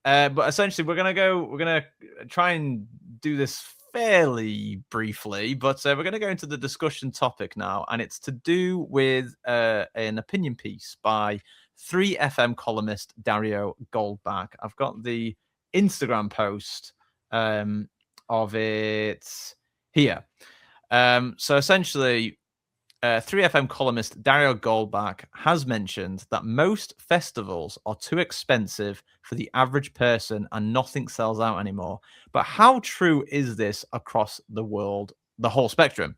But essentially, we're gonna try and do this fairly briefly, but we're gonna go into the discussion topic now, and it's to do with an opinion piece by 3FM columnist Dario Goldbach. I've got the Instagram post of it here. So essentially, 3FM columnist Dario Goldbach has mentioned that most festivals are too expensive for the average person and nothing sells out anymore. But how true is this across the world, the whole spectrum?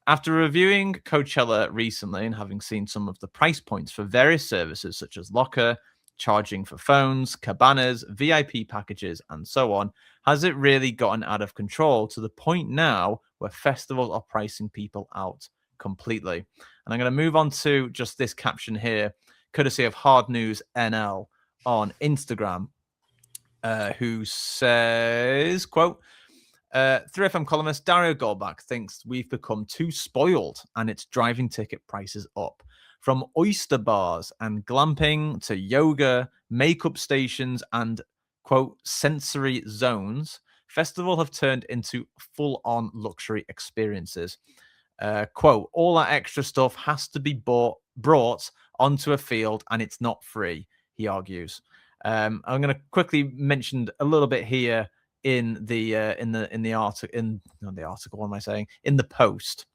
After reviewing Coachella recently and having seen some of the price points for various services such as Locker, charging for phones, cabanas, VIP packages, and so on, has it really gotten out of control to the point now where festivals are pricing people out completely? And I'm going to move on to just this caption here, courtesy of Hard News NL on Instagram, who says, quote, 3FM columnist Dario Goldbach thinks we've become too spoiled and it's driving ticket prices up. From oyster bars and glamping to yoga, makeup stations, and, quote, sensory zones, festivals have turned into full-on luxury experiences. Quote, all that extra stuff has to be brought onto a field and it's not free, he argues. I'm going to quickly mention a little bit here in the article. What am I saying? In the post.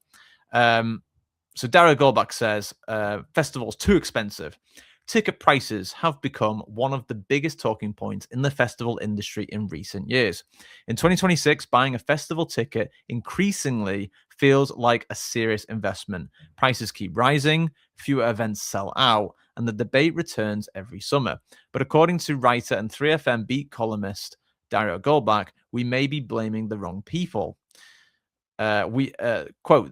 So Dario Goldbach says, festivals too expensive. Ticket prices have become one of the biggest talking points in the festival industry in recent years. In 2026, buying a festival ticket increasingly feels like a serious investment. Prices keep rising, fewer events sell out, and the debate returns every summer. But according to writer and 3FM beat columnist Dario Goldbach, we may be blaming the wrong people. Quote,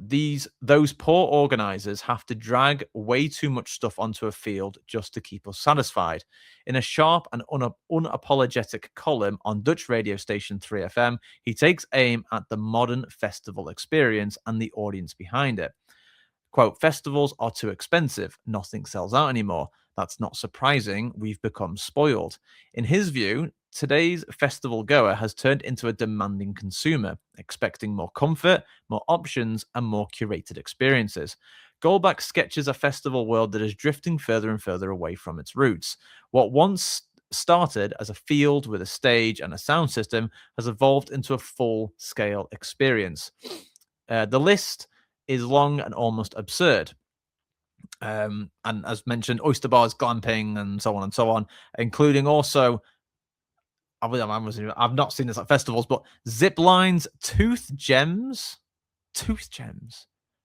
those poor organizers have to drag way too much stuff onto a field just to keep us satisfied. In a sharp and unapologetic column on Dutch radio station 3FM, he takes aim at the modern festival experience and the audience behind it. Quote, festivals are too expensive. Nothing sells out anymore. That's not surprising. We've become spoiled. In his view, today's festival goer has turned into a demanding consumer, expecting more comfort, more options, and more curated experiences. Goldbach sketches a festival world that is drifting further and further away from its roots. What once started as a field with a stage and a sound system has evolved into a full-scale experience. The list is long and almost absurd. And as mentioned, oyster bars, glamping, and so on, including also, I've not seen this at festivals, but zip lines, tooth gems,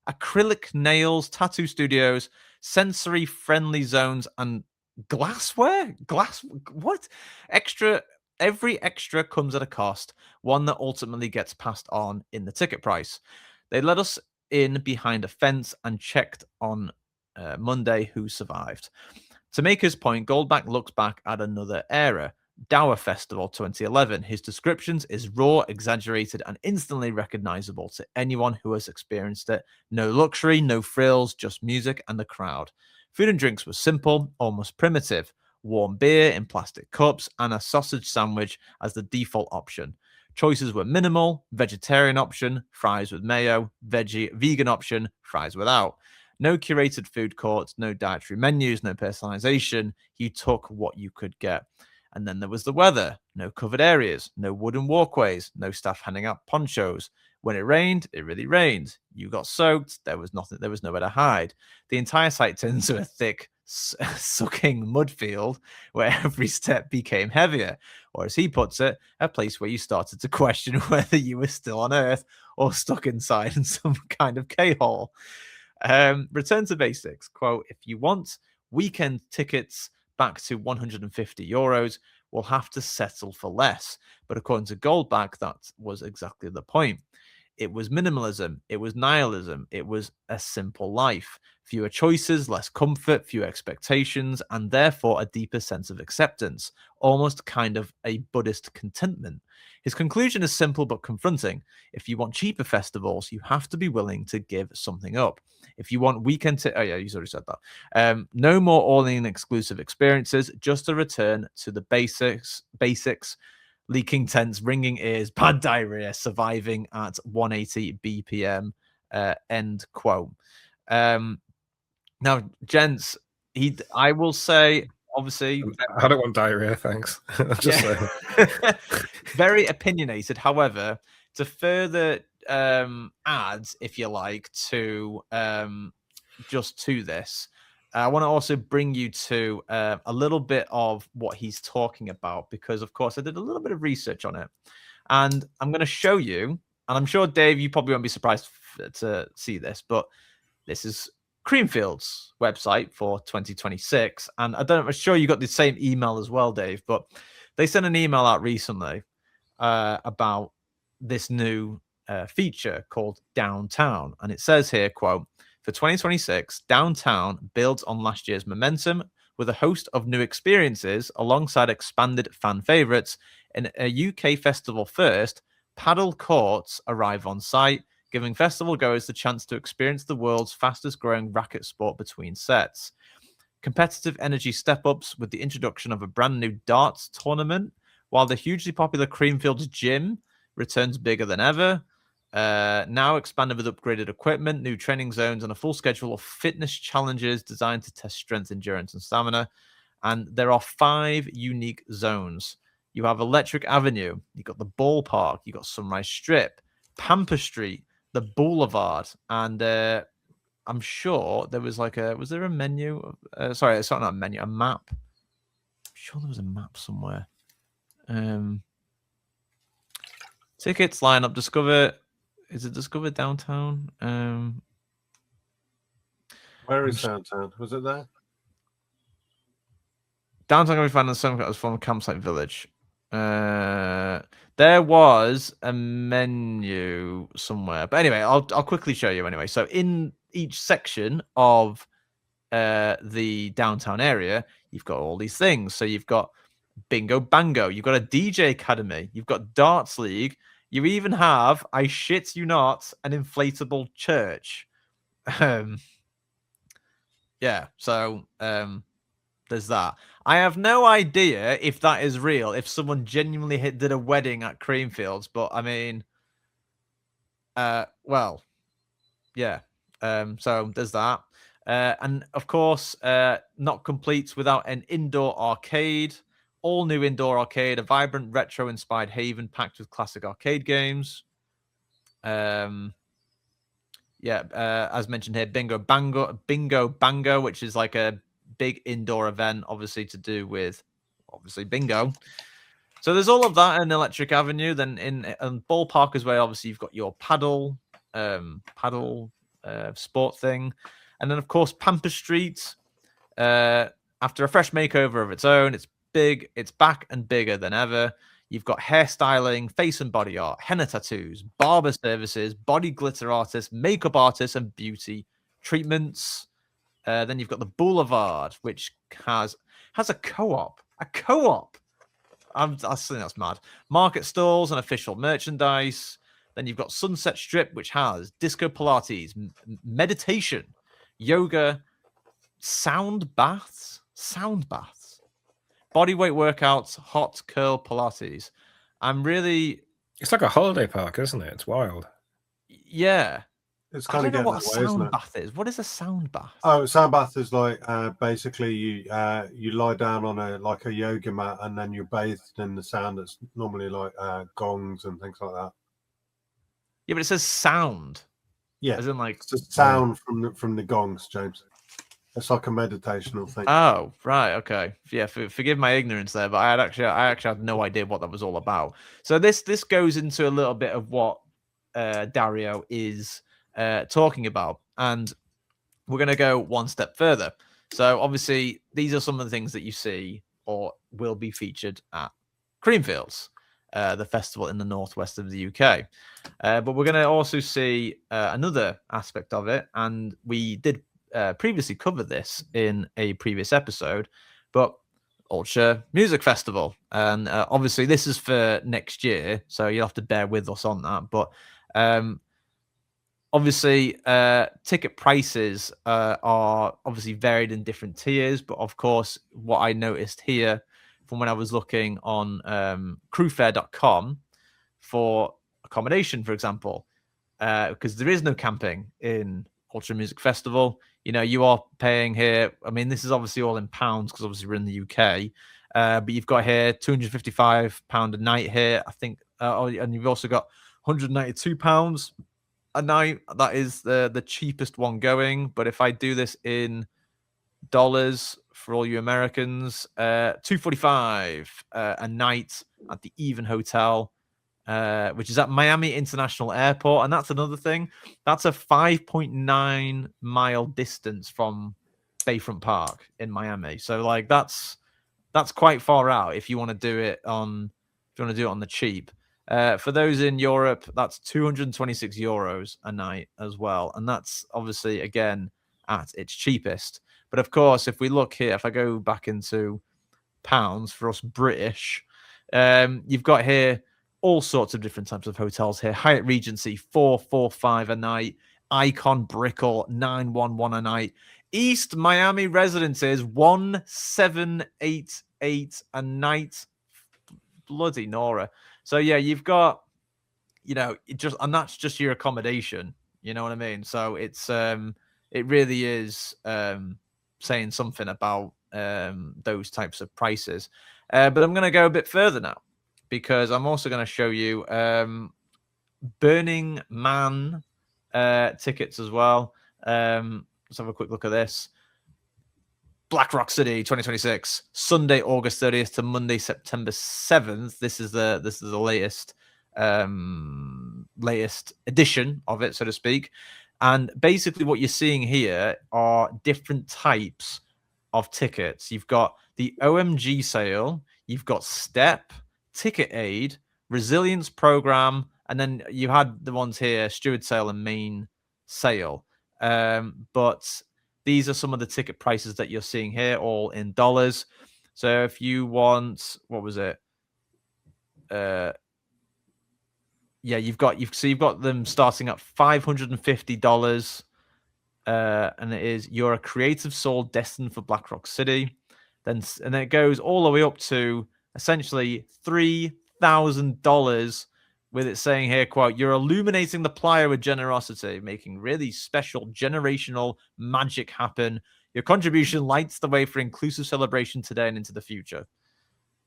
acrylic nails, tattoo studios, sensory friendly zones, and glassware. What? Every extra comes at a cost, one that ultimately gets passed on in the ticket price. They let us in behind a fence and checked on Monday who survived. To make his point, Goldbach looks back at another era, Dower Festival 2011. His descriptions is raw, exaggerated, and instantly recognizable to anyone who has experienced it. No luxury, no frills, just music and the crowd. Food and drinks were simple, almost primitive. Warm beer in plastic cups and a sausage sandwich as the default option. Choices were minimal, vegetarian option, fries with mayo, vegan option, fries without. No curated food courts, no dietary menus, no personalization. You took what you could get. And then there was the weather. No covered areas, no wooden walkways, no staff handing out ponchos. When it rained, it really rained. You got soaked. There was nowhere to hide. The entire site turned into a thick, sucking mud field where every step became heavier. Or as he puts it, a place where you started to question whether you were still on Earth or stuck inside in some kind of K-hole. Return to basics. Quote, if you want weekend tickets back to €150, we'll have to settle for less. But according to Goldbach, that was exactly the point. It was minimalism. It was nihilism. It was a simple life. Fewer choices, less comfort, fewer expectations, and therefore a deeper sense of acceptance, almost kind of a Buddhist contentment. His conclusion is simple but confronting. If you want cheaper festivals, you have to be willing to give something up. If you want weekend, oh yeah, you already said that. No more all-in exclusive experiences, just a return to the basics. Leaking tents, ringing ears, bad diarrhea, surviving at 180 BPM. End quote. Now, gents, I will say, obviously, I don't want diarrhea, thanks. Just saying. Very opinionated. However, to further add, if you like, to just to this, I want to also bring you to a little bit of what he's talking about, because, of course, I did a little bit of research on it, and I'm going to show you, and I'm sure, Dave, you probably won't be surprised to see this, but this is Creamfield's website for 2026. And I'm sure you got the same email as well, Dave, but they sent an email out recently about this new feature called Downtown. And it says here, quote, for 2026, Downtown builds on last year's momentum with a host of new experiences alongside expanded fan favorites. In a UK festival first, paddle courts arrive on site, giving festival goers the chance to experience the world's fastest growing racket sport between sets. Competitive energy step-ups with the introduction of a brand new darts tournament, while the hugely popular Creamfields gym returns bigger than ever. Now expanded with upgraded equipment, new training zones, and a full schedule of fitness challenges designed to test strength, endurance, and stamina. And there are 5 unique zones. You have Electric Avenue, you've got the Ballpark, you've got Sunrise Strip, Pamper Street, the Boulevard, and I'm sure there was was there a menu? Sorry, it's not a menu, a map. I'm sure there was a map somewhere. Tickets, lineup, discover. Is it Discover Downtown? Where is Downtown? Was it there? Downtown can be found in some former campsite village. There was a menu somewhere, but anyway, I'll quickly show you anyway. So in each section of the downtown area, you've got all these things. So you've got Bingo Bango, you've got a DJ Academy, you've got Darts League, you even have, I shit you not, an inflatable church. Yeah, so there's that. I have no idea if that is real, if someone genuinely did a wedding at Creamfields, but I mean, well, yeah. So there's that. And of course, not complete without an indoor arcade, all new indoor arcade, a vibrant retro-inspired haven packed with classic arcade games. As mentioned here, Bingo Bango, which is like a big indoor event, obviously to do with bingo. So there's all of that in Electric Avenue. Then in Ballpark as well, obviously you've got your paddle sport thing, and then of course Pamper Street. After a fresh makeover of its own, it's big. It's back and bigger than ever. You've got hairstyling, face and body art, henna tattoos, barber services, body glitter artists, makeup artists, and beauty treatments. Then you've got the Boulevard, which has a co-op. A co-op. I think that's mad. Market stalls and official merchandise. Then you've got Sunset Strip, which has disco Pilates, meditation, yoga, sound baths, bodyweight workouts, hot curl Pilates. It's like a holiday park, isn't it? It's wild. Yeah. It's kind I of don't know what a that way, sound bath is. What is a sound bath? Oh, sound bath is like basically you lie down on a yoga mat and then you're bathed in the sound that's normally like gongs and things like that. Yeah, but it says sound. Yeah, as in like it's the sound from the gongs, James. It's like a meditational thing. Oh, right, okay. Yeah, forgive my ignorance there, but I actually had no idea what that was all about. So this goes into a little bit of what Dario is talking about, and we're going to go one step further. So obviously, these are some of the things that you see or will be featured at Creamfields. the festival in the northwest of the UK. But we're going to also see another aspect of it, and we did previously cover this in a previous episode, but Ultra Music Festival. And obviously this is for next year, so you'll have to bear with us on that. But obviously ticket prices are obviously varied in different tiers, but of course what I noticed here from when I was looking on crewfare.com for accommodation, for example, because there is no camping in Ultra Music Festival. You know, you are paying here. I mean, this is obviously all in pounds because obviously we're in the UK. But you've got here £255 a night here, I think. And you've also got £192 a night. That is the cheapest one going. But if I do this in dollars for all you Americans, $245 a night at the Even Hotel, which is at Miami International Airport. And that's another thing. That's a 5.9 mile distance from Bayfront Park in Miami. So like that's quite far out if you want to do it on the cheap. For those in Europe, that's €226 a night as well. And that's obviously again at its cheapest. But of course, if we look here, if I go back into pounds for us British, you've got here all sorts of different types of hotels here. Hyatt Regency, 445 a night. Icon Brickell, 911 a night. East Miami Residences, 1788 a night. Bloody Nora. So yeah, you've got, and that's just your accommodation. You know what I mean? So it's it really is saying something about those types of prices. But I'm going to go a bit further now, because I'm also going to show you Burning Man tickets as well. Let's have a quick look at this. Black Rock City 2026, Sunday, August 30th to Monday, September 7th. This is the latest edition of it, so to speak. And basically what you're seeing here are different types of tickets. You've got the OMG sale, you've got Step, Ticket Aid, Resilience Program, and then you had the ones here, Steward Sale and Main Sale. But these are some of the ticket prices that you're seeing here, all in dollars. So if you want, what was it? You've got them starting at $550. And it is You're a Creative Soul Destined for Black Rock City. And then it goes all the way up to essentially $3,000, with it saying here, quote, "You're illuminating the playa with generosity, making really special generational magic happen. Your contribution lights the way for inclusive celebration today and into the future."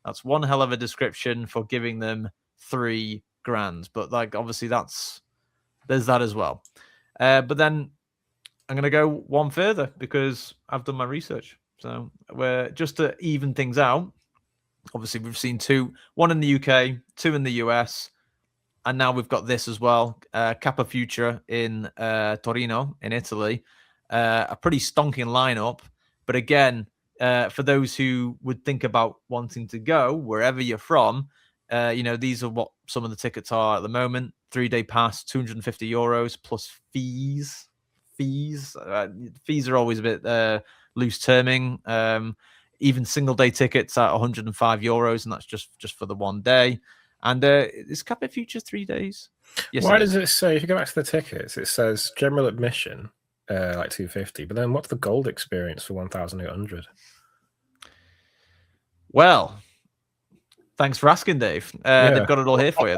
That's one hell of a description for giving them $3,000. But like, obviously there's that as well. But then I'm going to go one further because I've done my research. So we're just to even things out. Obviously, we've seen one in the UK, two in the US, and now we've got this as well. Kappa Future in Torino, in Italy. A pretty stonking lineup. But again, for those who would think about wanting to go wherever you're from, these are what some of the tickets are at the moment. 3-day pass, €250 plus fees. Fees are always a bit loose terming. Even single day tickets at €105, and that's just for the 1 day. And is Kappa Future 3 days? Yes. Why does it say, if you go back to the tickets, it says general admission like $250, but then what's the gold experience for $1,800? Well, thanks for asking, Dave. They've got it all here for you.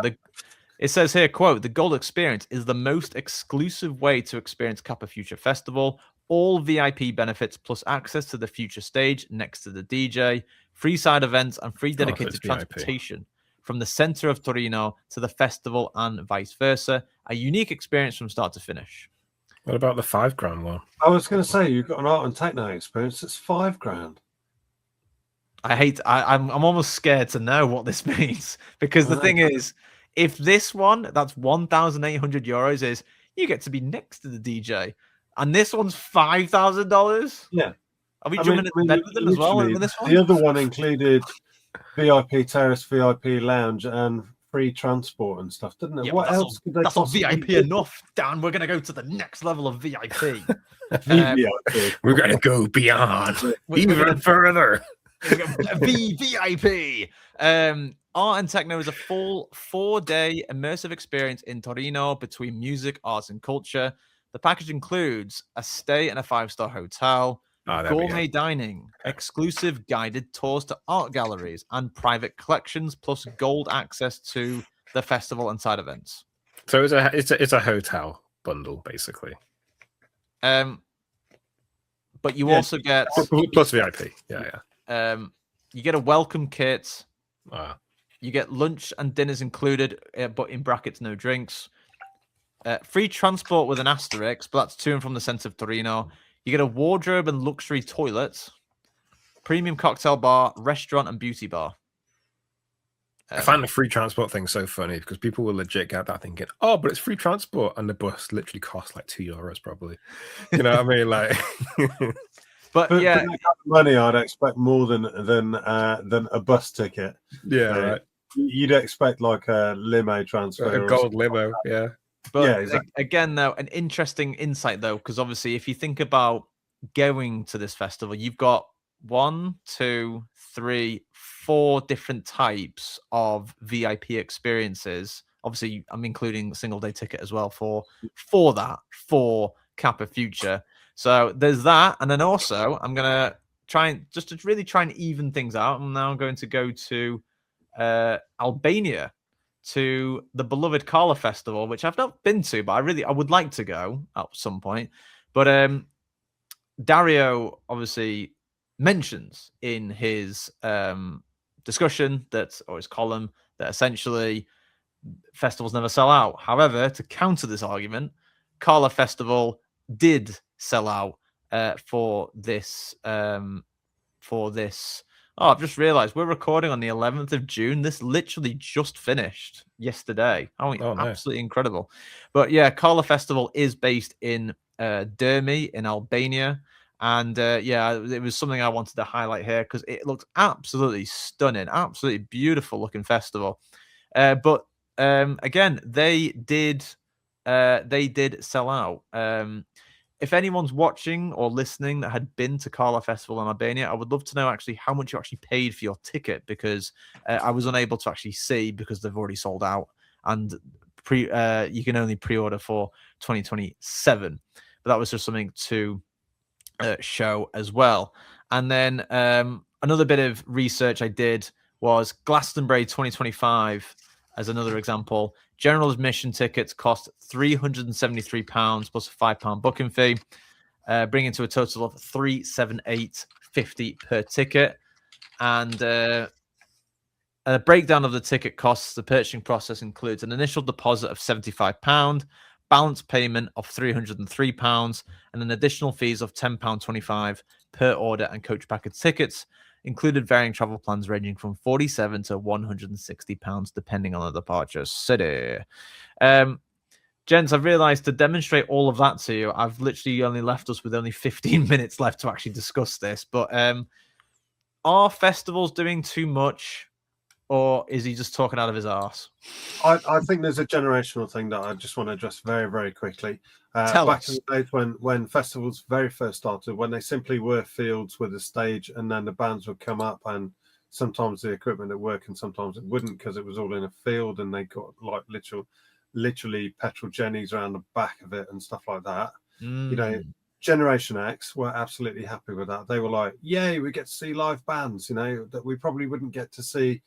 It says here, quote, "The gold experience is the most exclusive way to experience Kappa Future Festival. All VIP benefits plus access to the future stage next to the DJ, free side events, and free dedicated transportation from the center of Torino to the festival and vice versa. A unique experience from start to finish." What about the $5,000 one? I was going to say, you've got an art and techno experience. It's $5,000. I'm almost scared to know what this means, because the thing is, if this one, that's €1,800, is you get to be next to the DJ, and this one's $5,000. Yeah, are we jumping in bed with them as well? With this one? The other one included VIP terrace, VIP lounge, and free transport and stuff, didn't it? Yeah, what that's else could they that's not possibly VIP do? enough, Dan. We're gonna go to the next level of VIP. VIP. We're gonna go beyond, We're even gonna further. VIP. Art and Techno is a full 4-day immersive experience in Torino between music, arts, and culture. The package includes a stay in a 5-star hotel, Oh, there we go. gourmet dining, exclusive guided tours to art galleries, and private collections, plus gold access to the festival and side events. So it's a hotel bundle basically. But you Yeah. also get Plus VIP. Yeah. you get a welcome kit. Wow. You get lunch and dinners included, but in brackets, no drinks. Free transport with an asterisk, but that's to and from the centre of Torino. You get a wardrobe and luxury toilet, premium cocktail bar, restaurant, and beauty bar. I find the free transport thing so funny because people will legit get that thinking, oh, but it's free transport, and the bus literally costs like €2 probably. You know what I mean? Like, but For yeah, that kind of money, I'd expect more than a bus ticket. yeah, So right. You'd expect like a limo transfer, A or gold something like limo, that. yeah. but Yeah, exactly. again, though, an interesting insight though, because obviously, if you think about going to this festival, you've got 1, 2, 3, 4 different types of VIP experiences. Obviously, I'm including single day ticket as well for Kappa Future. So there's that, and then also I'm gonna try and just to really try and even things out. I'm now going to go to Albania to the beloved Kala Festival, which I've not been to, but I would like to go at some point. But Dario obviously mentions in his discussion or his column that essentially festivals never sell out. However, to counter this argument, Kala Festival did sell out for this. Oh, I've just realized we're recording on the 11th of June. This literally just finished yesterday. Oh, Oh, nice. absolutely incredible. But yeah, Kala Festival is based in Dermi in Albania. And yeah, it was something I wanted to highlight here because it looked absolutely stunning, absolutely beautiful looking festival. But again, they did sell out. If anyone's watching or listening that had been to Kala Festival in Albania, I would love to know actually how much you actually paid for your ticket, because I was unable to actually see because they've already sold out, and you can only pre-order for 2027. But that was just something to show as well. And then another bit of research I did was Glastonbury 2025 as another example. General admission tickets cost £373 plus a £5 booking fee, bringing to a total of £378.50 per ticket. And a breakdown of the ticket costs. The purchasing process includes an initial deposit of £75, balance payment of £303, and an additional fees of £10.25 per order, and coach package tickets included varying travel plans ranging from £47 to £160 depending on the departure city. Gents, I've realized to demonstrate all of that to you, I've literally only left us with only 15 minutes left to actually discuss this. But are festivals doing too much, or is he just talking out of his arse? I think there's a generational thing that I just want to address very, very quickly. Tell back us. in the days when festivals very first started, when they simply were fields with a stage, and then the bands would come up, and sometimes the equipment would work and sometimes it wouldn't because it was all in a field, and they got like literally petrol jennies around the back of it and stuff like that. You know, Generation X were absolutely happy with that. They were like, yay, we get to see live bands, you know, that we probably wouldn't get to see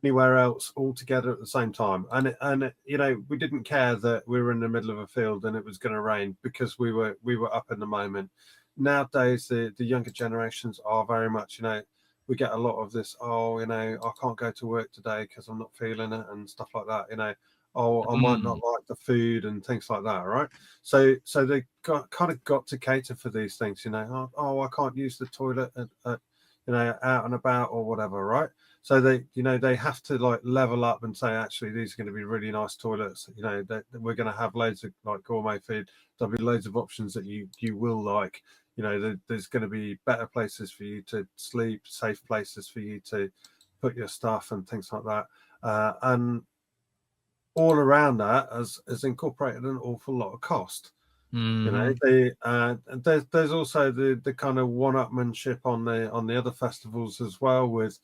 anywhere else all together at the same time. And you know, we didn't care that we were in the middle of a field and it was going to rain because we were up in the moment. Nowadays, the younger generations are very much, you know, we get a lot of this, oh, you know, I can't go to work today because I'm not feeling it and stuff like that, you know. Oh, I might not like the food and things like that, right? So they kind of got to cater for these things, you know. Oh, I can't use the toilet at you know, out and about or whatever, right? So they, you know, they have to like level up and say, actually, these are going to be really nice toilets. You know, that we're going to have loads of like gourmet food. There'll be loads of options that you will like. You know, there's going to be better places for you to sleep, safe places for you to put your stuff and things like that. And all around that has incorporated an awful lot of cost. You know, there's also the kind of one-upmanship on the other festivals as well, with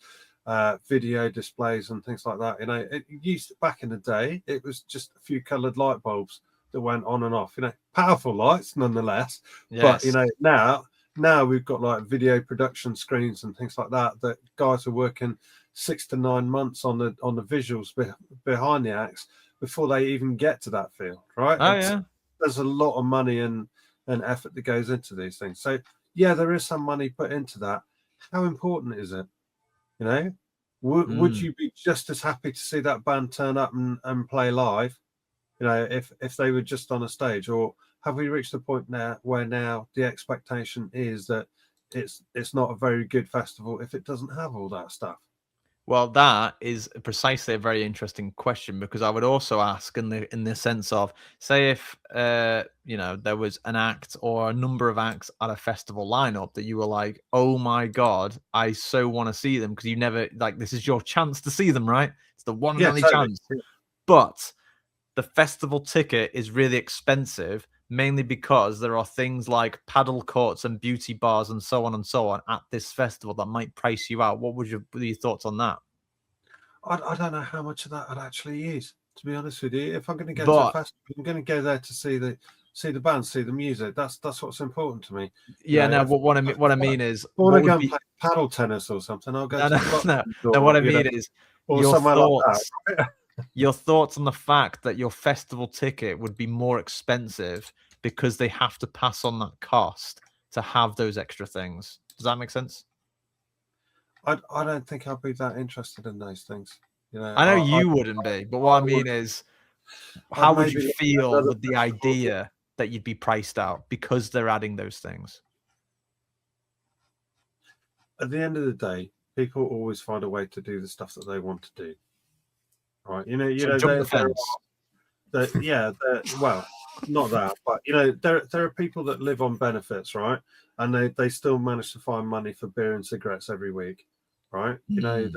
video displays and things like that. You know, it used back in the day, it was just a few coloured light bulbs that went on and off. You know, powerful lights nonetheless. Yes. But you know, now we've got like video production screens and things like that guys are working 6 to 9 months on the visuals behind the acts before they even get to that field, right? Oh, yeah. There's a lot of money and effort that goes into these things. So yeah, there is some money put into that. How important is it? You know, would you be just as happy to see that band turn up and play live, you know, if they were just on a stage? Or have we reached the point now where now the expectation is that it's not a very good festival if it doesn't have all that stuff? Well, that is precisely a very interesting question, because I would also ask in the sense of, say, if you know, there was an act or a number of acts at a festival lineup that you were like, oh my god, I so want to see them, because you never, like, this is your chance to see them, right? It's the one and only chance. But the festival ticket is really expensive, mainly because there are things like paddle courts and beauty bars and so on at this festival that might price you out. What are your thoughts on that? I don't know how much of that I'd actually use, to be honest with you. If I'm going to go to a festival, I'm going to go there to see the band, see the music. That's what's important to me. Yeah, no. What I mean is, I want to go and play paddle tennis or something, I'll go. No. What I mean is, or somewhere like that. Your thoughts on the fact that your festival ticket would be more expensive because they have to pass on that cost to have those extra things. Does that make sense? I don't think I'd be that interested in those things. You know, I know you wouldn't be, but what I mean is, how would you feel with the idea that you'd be priced out because they're adding those things? At the end of the day, people always find a way to do the stuff that they want to do. Right, you know, jump the fence. Well, not that, but you know, there are people that live on benefits, right? And they still manage to find money for beer and cigarettes every week, right? You know,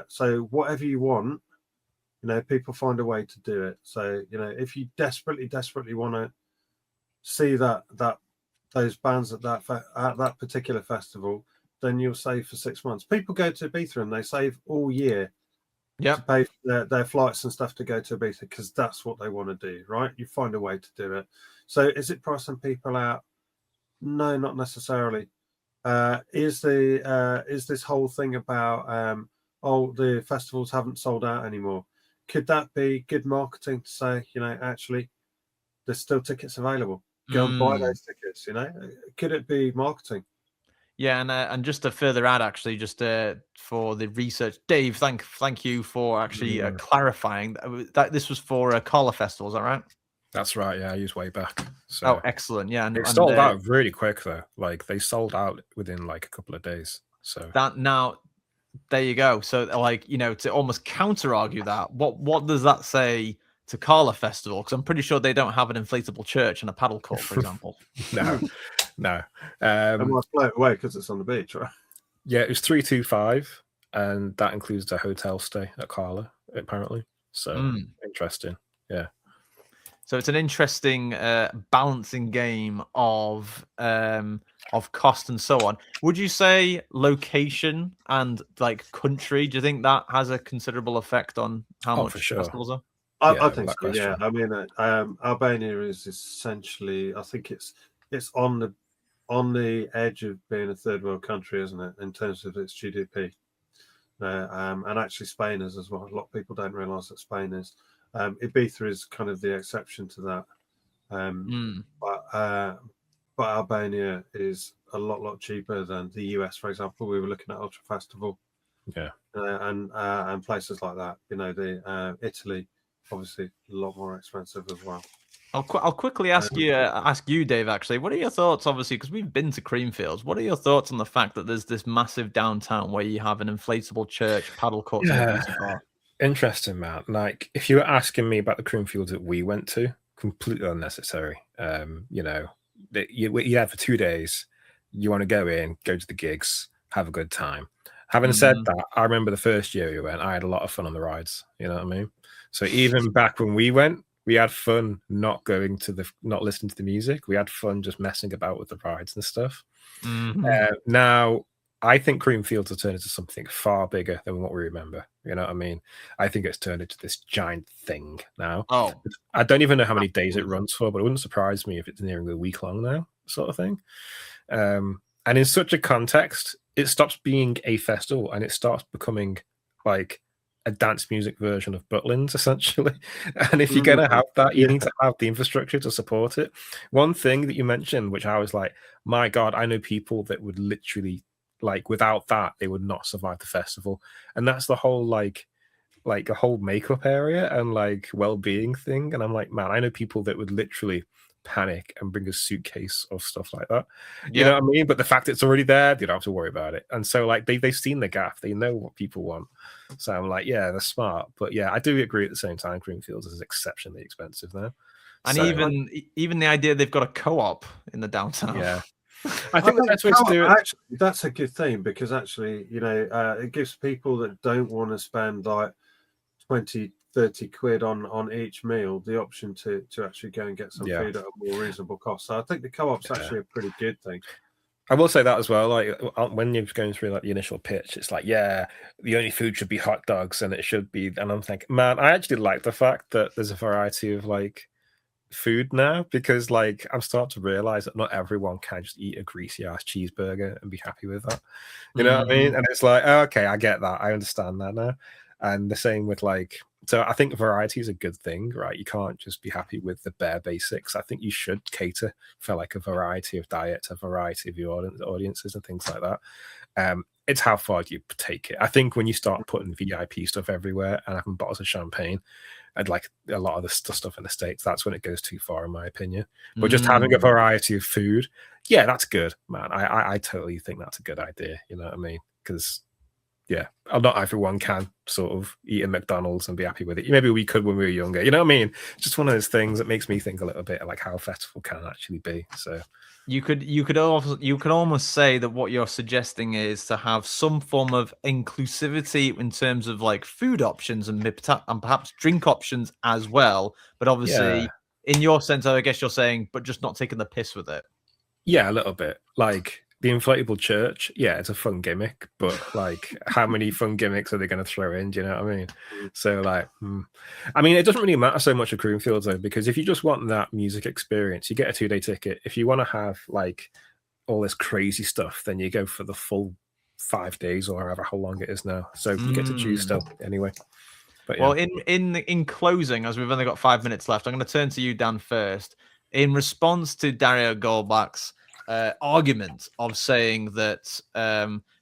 so whatever you want, you know, people find a way to do it. So you know, if you desperately want to see those bands at that particular festival, then you'll save for 6 months. People go to Ibiza and they save all year. Yeah, to pay for their flights and stuff to go to Ibiza because that's what they want to do, right? You find a way to do it. So is it pricing people out? No, not necessarily. Is this whole thing about the festivals haven't sold out anymore? Could that be good marketing to say, you know, actually there's still tickets available? Go and buy those tickets, you know? Could it be marketing? Yeah, and just to further add, actually, just for the research, Dave, thank you for actually clarifying that this was for a Collar Festival. Is that right? That's right. Yeah, I used way back. So oh, excellent. Yeah, and sold out really quick though. Like they sold out within like a couple of days. So that now, there you go. So like, you know, to almost counter argue that, what does that say to Collar Festival? Because I'm pretty sure they don't have an inflatable church and a paddle court, for example. No. I might float away because it's on the beach, right? Yeah, it was 325, and that includes the hotel stay at Carla, apparently. So interesting. Yeah. So it's an interesting balancing game of cost and so on. Would you say location and like country? Do you think that has a considerable effect on how much festivals are? I think so. Yeah, I mean, Albania is essentially, I think it's on the edge of being a third world country, isn't it, in terms of its GDP? And actually Spain is as well. A lot of people don't realise that Spain is. Ibiza is kind of the exception to that. But Albania is a lot cheaper than the US, for example. We were looking at Ultra Festival, and places like that. You know, the Italy, obviously, a lot more expensive as well. I'll quickly ask you, Dave. Actually, what are your thoughts? Obviously, because we've been to Creamfields. What are your thoughts on the fact that there's this massive downtown where you have an inflatable church, paddle courts, and a beauty bar? Interesting, man. Like, if you were asking me about the Creamfields that we went to, completely unnecessary. You know, you have for 2 days. You want to go to the gigs, have a good time. Having said that, I remember the first year we went, I had a lot of fun on the rides. You know what I mean? So even back when we went, we had fun not listening to the music. We had fun just messing about with the rides and stuff. Now, I think Creamfields has turned into something far bigger than what we remember. You know what I mean? I think it's turned into this giant thing now. Oh, I don't even know how many days it runs for, but it wouldn't surprise me if it's nearing a week long now, sort of thing. And in such a context, it stops being a festival and it starts becoming like a dance music version of Butlins, essentially. And if you're going to have that, you need to have the infrastructure to support it. One thing that you mentioned, which I was like, my God, I know people that would literally, like, without that, they would not survive the festival. And that's the whole, like a whole makeup area and, like, well-being thing. And I'm like, man, I know people that would literally panic and bring a suitcase of stuff like that. You know what I mean? But the fact it's already there, they don't have to worry about it. And so, like, they've seen the gap. They know what people want. So I'm like, yeah, they're smart. But yeah, I do agree at the same time, Creamfields is exceptionally expensive now. And so, even the idea they've got a co-op in the downtown. Yeah. I think the best way to do it. Actually, that's a good thing because actually, you know, it gives people that don't want to spend like 20, 30 quid on each meal the option to actually go and get some food at a more reasonable cost. So I think the co-op's actually a pretty good thing. I will say that as well. Like, when you're going through like the initial pitch, it's like, yeah, the only food should be hot dogs, and it should be. And I'm thinking, man, I actually like the fact that there's a variety of like food now, because like I'm starting to realize that not everyone can just eat a greasy ass cheeseburger and be happy with that. You know what I mean? And it's like, oh, okay, I get that. I understand that now. And the same with like, so I think variety is a good thing, right? You can't just be happy with the bare basics. I think you should cater for like a variety of diets, a variety of your audiences and things like that. It's how far you take it. I think when you start putting VIP stuff everywhere and having bottles of champagne and like a lot of the stuff in the States, that's when it goes too far, in my opinion. But just having a variety of food, yeah, that's good, man. I totally think that's a good idea. You know what I mean? Because yeah, not everyone can sort of eat a McDonald's and be happy with it. Maybe we could when we were younger. You know what I mean? Just one of those things that makes me think a little bit like how a festival can actually be. So you could almost say that what you're suggesting is to have some form of inclusivity in terms of like food options and perhaps drink options as well. But obviously, in your sense, I guess you're saying, but just not taking the piss with it. Yeah, a little bit. Like the inflatable church, yeah, it's a fun gimmick, but like how many fun gimmicks are they going to throw in? Do you know what I mean? So like, I mean, it doesn't really matter so much at Creamfields though, because if you just want that music experience, you get a 2-day ticket. If you want to have like all this crazy stuff, then you go for the full 5 days or however how long it is now. So you get to choose still anyway. But, well, in closing, as we've only got 5 minutes left, I'm going to turn to you, Dan, first. In response to Dario Goldbach's argument of saying that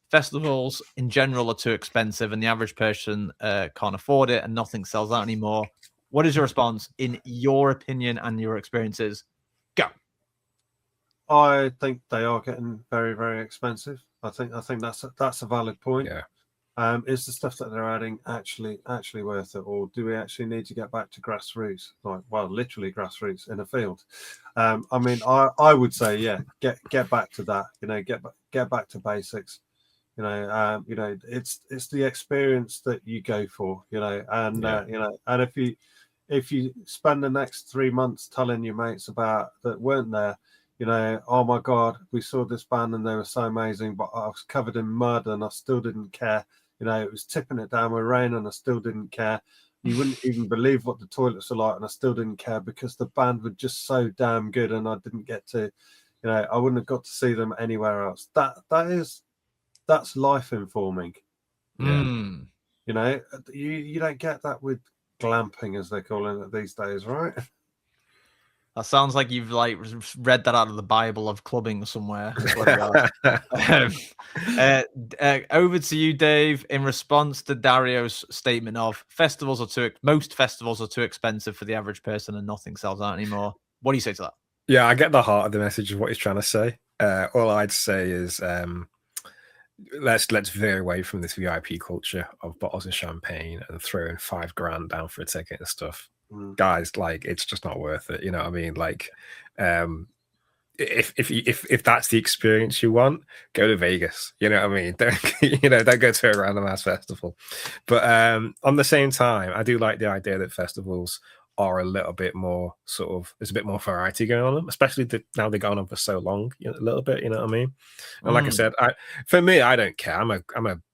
festivals in general are too expensive and the average person can't afford it and nothing sells out anymore, what is your response in your opinion and your experiences? Go. I think they are getting very, very expensive. I think that's a valid point. Yeah. Is the stuff that they're adding actually worth it, or do we actually need to get back to grassroots, like, well, literally grassroots in a field? I mean, I would say, yeah, get back to that. You know, get back to basics. You know, it's the experience that you go for. You know, and you know, and if you spend the next 3 months telling your mates about that weren't there, you know, oh my God, we saw this band and they were so amazing, but I was covered in mud and I still didn't care. You know, it was tipping it down with rain and I still didn't care. You wouldn't even believe what the toilets are like and I still didn't care because the band were just so damn good and I didn't get to, you know, I wouldn't have got to see them anywhere else. That's life informing. Yeah. You know, you don't get that with glamping, as they call it these days, right? That sounds like you've like read that out of the Bible of clubbing somewhere. Over to you, Dave. In response to Dario's statement of most festivals are too expensive for the average person and nothing sells out anymore. What do you say to that? Yeah, I get the heart of the message of what he's trying to say. All I'd say is let's veer away from this VIP culture of bottles of champagne and throwing $5,000 down for a ticket and stuff. Guys, like, it's just not worth it. You know what I mean? Like, if that's the experience you want, go to Vegas. You know what I mean? Don't go to a random ass festival. But on the same time, I do like the idea that festivals are a little bit more sort of, there's a bit more variety going on them, especially now they've gone on for so long, a little bit, you know what I mean? And like I said, for me, I don't care. I'm a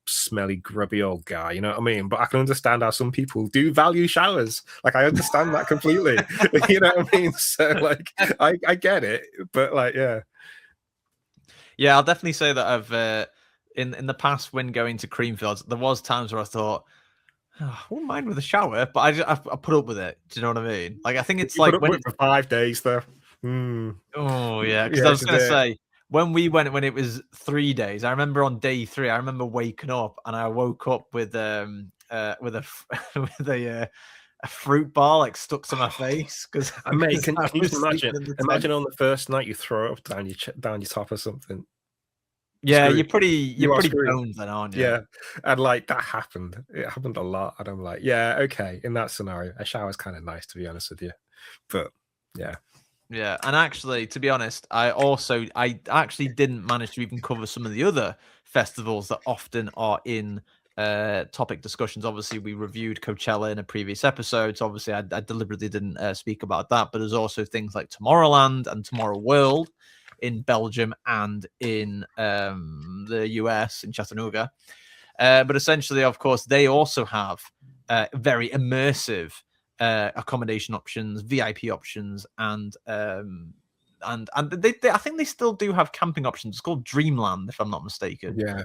smelly, grubby old guy, you know what I mean? But I can understand how some people do value showers. Like, I understand that completely. You know what I mean? So like, I get it, but like, yeah, I'll definitely say that I've in the past, when going to Creamfields, there was times where I thought, I wouldn't mind with a shower, but I put up with it. Do you know what I mean? Like, I think it's you like put up when with it for 5 days though. Oh yeah, because I was going to say, when we went, when it was 3 days, I remember on day 3, I remember waking up, and I woke up with a with a fruit bar like stuck to my face because Mate, can you just imagine on the first night you throw it up down your top or something? Yeah, Screwed. you're pretty screwed. boned then, aren't you? Yeah, and like that happened. It happened a lot, and I'm like, yeah, okay. In that scenario, a shower's kind of nice, to be honest with you. But yeah. Yeah, and actually, to be honest, I actually didn't manage to even cover some of the other festivals that often are in topic discussions. Obviously, we reviewed Coachella in a previous episode, so obviously I deliberately didn't speak about that. But there's also things like Tomorrowland and Tomorrow World in Belgium and in the US, in Chattanooga. But essentially, of course, they also have very immersive accommodation options, VIP options, and they I think they still do have camping options. It's called Dreamland, if I'm not mistaken. Yeah.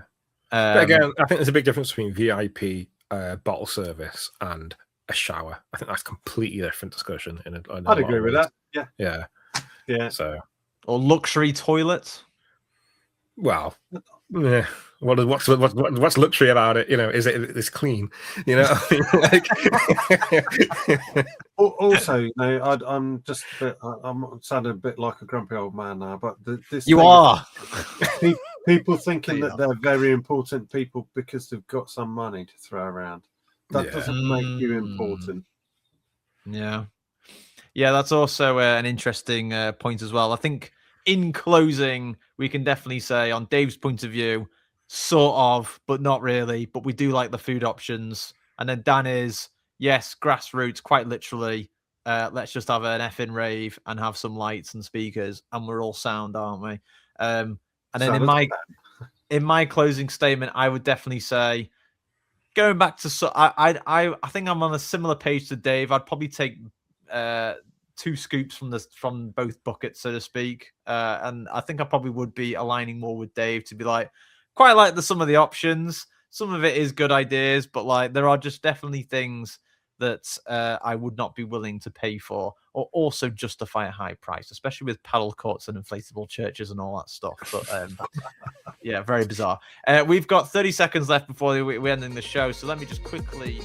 But again, I think there's a big difference between VIP bottle service and a shower. I think that's a completely different discussion. I'd agree with that. Yeah. So, or luxury toilets. Well, yeah. What's luxury about it? You know, it's clean? You know, like. Also, you know, I'm just a bit, I'm sounding a bit like a grumpy old man now, but this you are people thinking that they're very important people because they've got some money to throw around. That doesn't make you important. Yeah, that's also an interesting point as well. I think in closing, we can definitely say, on Dave's point of view, sort of, but not really. But we do like the food options. And then Dan is, yes, grassroots, quite literally. Let's just have an effing rave and have some lights and speakers, and we're all sound, aren't we? And then in my closing statement, I would definitely say, going back to, I think I'm on a similar page to Dave. I'd probably take 2 scoops from both buckets, so to speak. And I think I probably would be aligning more with Dave to be like, quite like some of the options. Some of it is good ideas, but like there are just definitely things that I would not be willing to pay for, or also justify a high price, especially with paddle courts and inflatable churches and all that stuff. But yeah, very bizarre. We've got 30 seconds left before we're ending the show, so let me just quickly